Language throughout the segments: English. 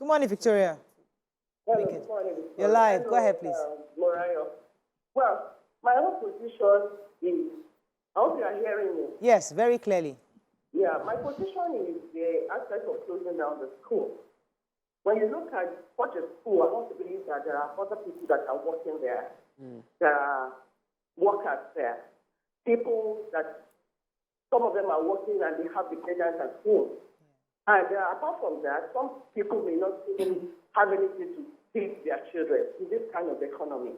Good morning, Victoria. Hello, good morning. You're live. Hello, Go ahead, please. Morayo. Well, my own position is, I hope you are hearing me. Yes, very clearly. Yeah, my position is the aspect of closing down the school. When you look at such a school, I want to believe that there are other people that are working there. There are workers there. People that, some of them are working and they have the parents at home. And apart from that, some people may not even have anything to feed their children in this kind of economy.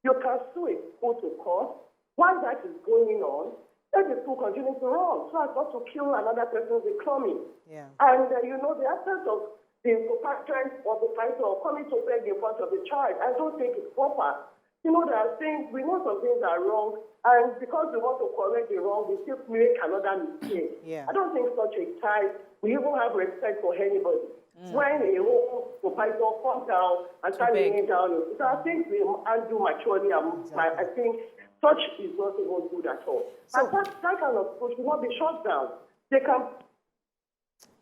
You can sue a school to court. While that is going on, let the school continue to run so as not to kill another person's economy. Yeah. And the aspect of the parent or the parent coming to beg in front of the child, I don't think it's proper. There are things, we know some things are wrong, and because we want to correct the wrong, we still make another mistake. Yeah. I don't think such a child will even have respect for anybody. When a whole proprietor comes down and starts laying down, so I think we undo maturely, I think such is not even good at all. So, and that kind of school should not be shut down. They can.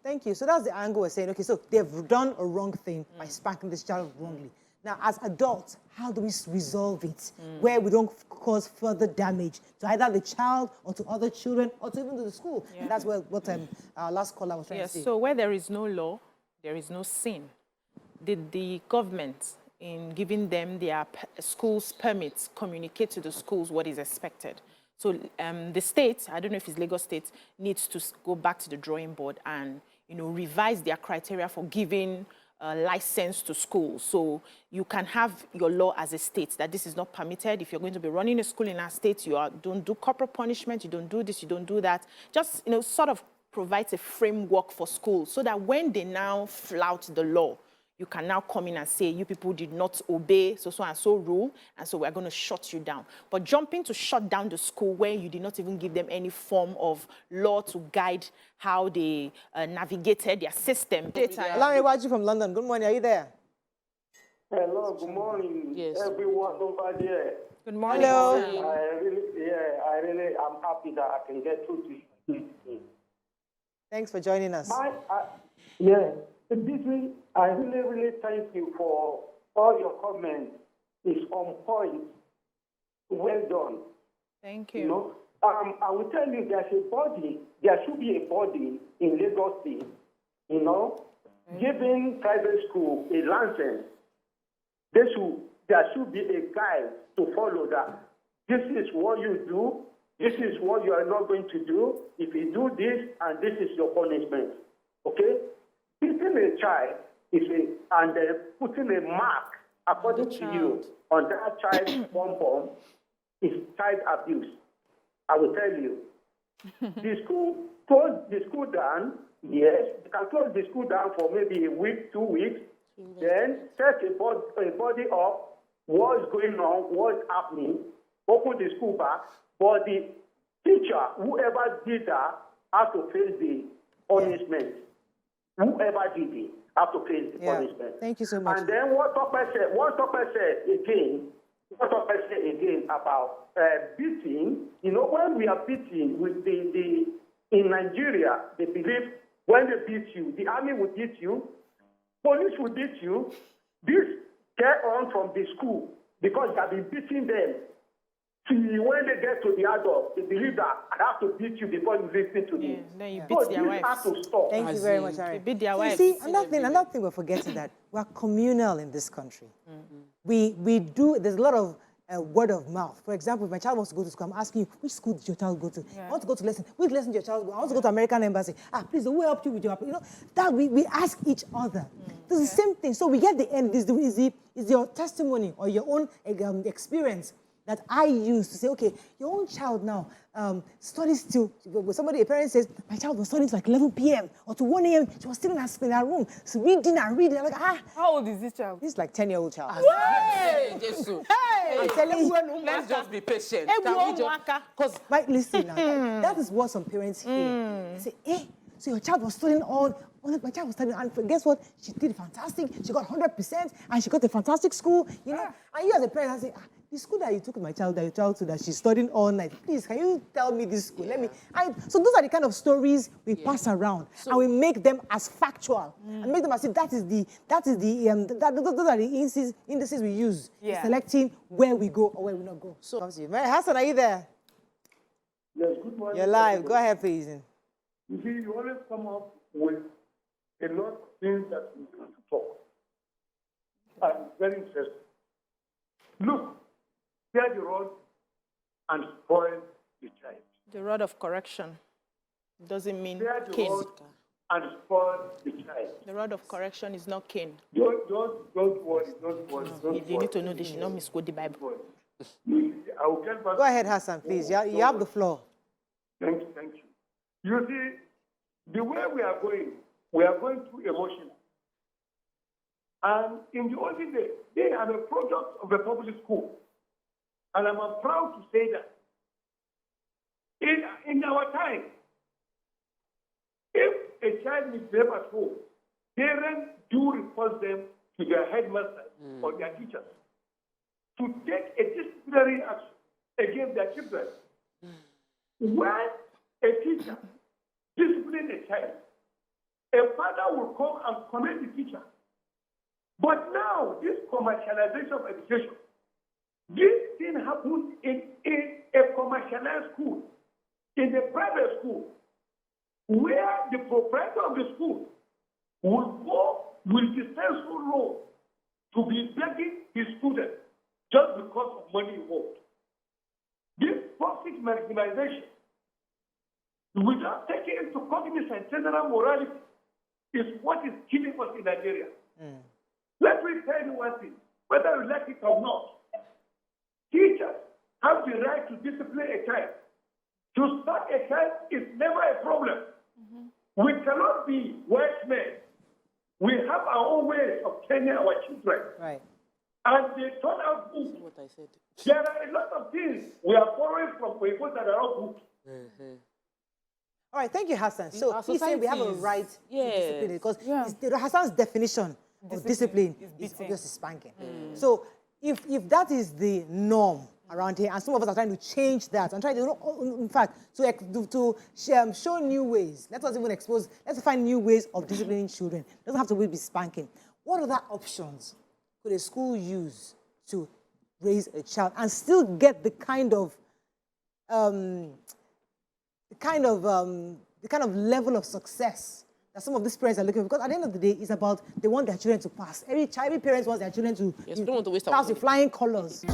Thank you. So that's the angle we're saying. Okay, so they've done a wrong thing by spanking this child wrongly. Now, as adults, how do we resolve it where we don't cause further damage to either the child or to other children or to even to the school? Yeah. And that's what our last caller was trying to say. So where there is no law, there is no sin. Did the government, in giving them their schools permits, communicate to the schools what is expected? So the state, I don't know if it's Lagos State, needs to go back to the drawing board and revise their criteria for giving license to schools. So you can have your law as a state that this is not permitted. If you're going to be running a school in our state, don't do corporal punishment, you don't do this, you don't do that. Just sort of provides a framework for schools so that when they now flout the law, you can now come in and say, you people did not obey so and so rule, and so we're going to shut you down. But jumping to shut down the school where you did not even give them any form of law to guide how they navigated their system. Allow me watch you from London. Good morning. Are you there? Hello. Good morning, everyone over there. Good morning. Hello. I'm happy that I can get through to you. Thanks for joining us. I really thank you for all your comments. It's on point. Well done. Thank you. I will tell you there should be a body in Lagos State, giving private school a license. There should be a guide to follow that. This is what you do. This is what you are not going to do. If you do this, and this is your punishment. Okay? Beating a child and putting a mark, according to you, on that child's pom-pom is child abuse. I will tell you. The school closed the school down. Yes, you can close the school down for maybe a week, 2 weeks. Then set a body up, what's going on, what's happening, open the school back. But the teacher, whoever did that, has to face the punishment. Whoever did it, have to face the punishment. Thank you so much. And then what Topper said again about beating, when we are beating with in Nigeria, they believe when they beat you, the army will beat you, police will beat you. This get on from the school because they have been beating them. See, when they get to the adult, they believe that I have to beat you before you listen to me. Then you beat their wives. Has to stop. Thank you very much, Ari. You beat their wives. See, another thing we're forgetting that we're communal in this country. There's a lot of word of mouth. For example, if my child wants to go to school, I'm asking you, which school did your child go to? I want to go to lesson. Which lesson did your child go? I want to go to American Embassy. Please, who helped you with your, that we ask each other. It's the same thing. So we get the end. Is your testimony or your own experience that I use to say, okay, your own child now studies till, a parent says, my child was studying to like 11 p.m. or to 1 a.m. She was still in her room, so reading and reading. I'm like, How old is this child? This is like 10-year-old child. Hey, Jesus. Hey, I'm telling you. Let's just be patient. Can we just, listen now, that is what some parents hear. They say, So your child was studying my child was studying, and guess what? She did fantastic. She got 100%, and she got a fantastic school, you know. And you as a parent, I say, the school that you took your child to, that she's studying all night, please, can you tell me this school? Let me. So those are the kind of stories we pass around, and we make them as factual, and make them as if those are the indices we use in selecting where we go or where we not go. So, Hassan, are you there? Yes, good morning. You're live. Go ahead, please. You see, you always come up with a lot of things that we have to talk. And it's very interesting. Look, tear the rod and spoil the child. The rod of correction doesn't mean Tear the cane. rod and spoil the child. The rod of correction is not cane. Don't worry, don't worry. You need to know they should not misquote the Bible. I will get back. Go ahead, Hassan, please. You have the floor. Thank you. You see, the way we are going through emotion. And in the olden days, they are a product of the public school. And I'm proud to say that. In our time, if a child misbehaves at home, parents do report them to their headmaster or their teachers to take a disciplinary action against their children. When a teacher disciplines a child, a father will come and commend the teacher. But now, this commercialization of education, this thing happens in a commercialized school, in a private school, where the proprietor of the school will go with the sensible role to be begging his students just because of money involved. This profit maximization, without taking into cognizance general morality, is what is killing us in Nigeria. Let me tell you one thing, whether you like it or not, teachers have the right to discipline a child. To start a child is never a problem. We cannot be wise men. We have our own ways of training our children. Right. And they turn out good. What I said. There are a lot of things we are borrowing from people that are all good. All right, thank you, Hassan. So Our he's saying we have a society is- right to discipline because Hassan's definition of discipline is obviously spanking. So if that is the norm around here, and some of us are trying to change that and try to, in fact, to show new ways. Let us even expose. Let's find new ways of disciplining children. It doesn't have to be spanking. What other options could a school use to raise a child and still get the kind of level of success that some of these parents are looking for? Because at the end of the day, it's about they want their children to pass. Every parent wants their children to Yes, we don't want to waste our pass with money. flying colors.